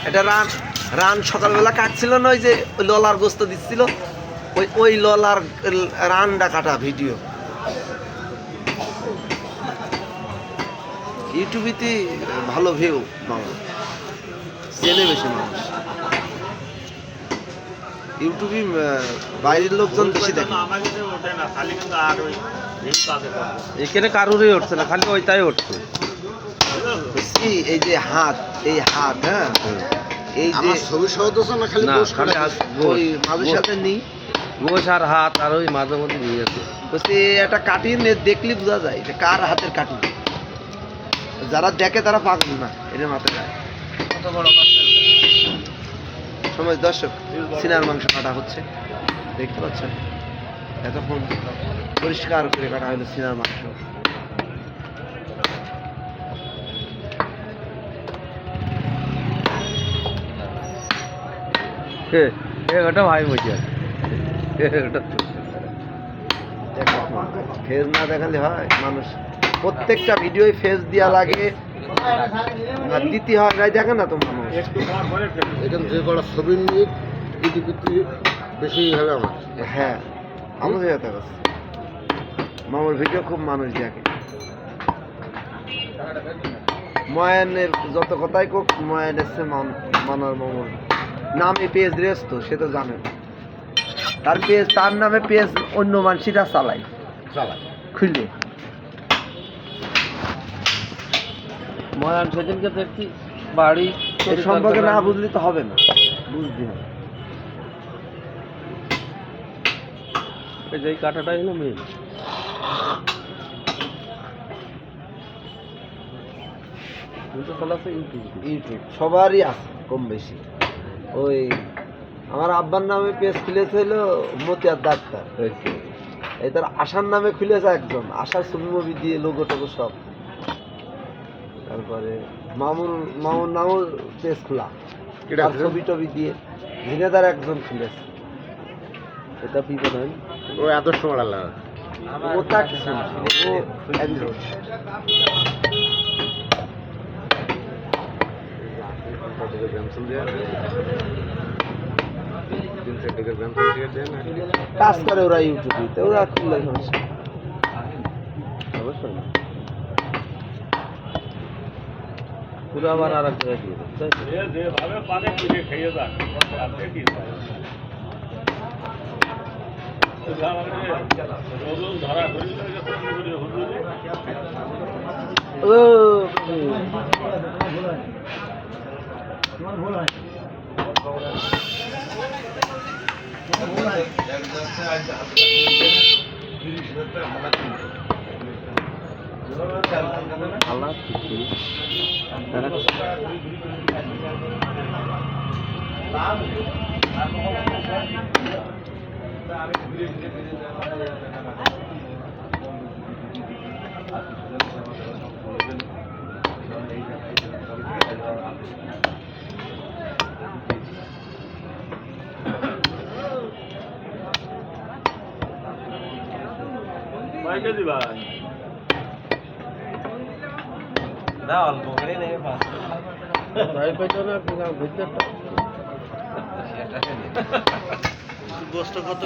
এটা রান সকালবেলা কাটছিল না, ওই যে ললার গোস্ত দিচ্ছিল, ওই ললার রানটা কাটা ভিডিও ইউটিউবেতে ভালো ভিউ বাংলা চেনে বেশি মানুষ। ইউটিউবে বাইরের লোকজন বেশি দেখে, এখানে কারোরই উঠছে না, খালি ওইটাই উঠছে। এই যে হাত, এই হাত, হ্যাঁ এই যে ছবি সহ তো না, খালি খালি ওই মাঝে সাথে নেই গোশ আর হাত আর ওই মাঝে মধ্যে নিয়ে আছে। বলছি একটা কাটিং দেখলে বোঝা যায় যে কার হাতের কাটিং। যারা দেখে তারা পাগল না, এটা মাথায় যায়। সময় দর্শক, সিনার মাংস কাটা হচ্ছে, দেখতে পাচ্ছেন এতক্ষণ পরিষ্কার করে কাটা হলো সিনার মাংস। ওটা ভাই বলছি ফেস না দেখালে হয়? মানুষ প্রত্যেকটা ভিডিওয় ফেস দেওয়া লাগে, দিতে হয়, নাই দেখে না তো মানুষ। এখান থেকে করা ছবি নিয়ে বেশি হবে আমার। হ্যাঁ, আমাদের এত কাছে মামার ভিডিও খুব মানুষ দেখে। ময়ানের যত কথাই কোক, ময়ান এসছে মানার মামার নামে পেজ রেস, তো সে তো জানে তার পেজ, তার নামে পেজ অন্য মানুষরা চালায় খুলে। ময়ান সেদিনকে দেখছি বাড়ি এর সম্পর্কে না বুঝলে তো হবে না, বুঝতে হবে। এই কাটাটাই হলো মেন। ইউটিউব সবারই আছে কম বেশি। ওই আমার আব্বার নামে পেজ খুলেছে হলো মতিয়ার ডাক্তার, এই তার আশার নামে খুলেছে একজন, আশার ছবি মুভি দিয়ে লোগো টোগো সব। তারপরে মামুর নামও পেজ খোলা, ছবি টবি দিয়ে ঝিনেদার একজন খুলেছে। এটা বিপদ হয় না? ও এত সময় লাগা ও তা কিছু না, ও একজন। কাজ করে ওরা ইউটিউবে, ওরা খুললে সমস্যা অবশ্যই না। পুরো আবার আর এক জায়গায় দিয়ে আল্লাহ ভাই না অল্প করে নেবে ভাই পেতো না ভিতরটা গোস্ত কত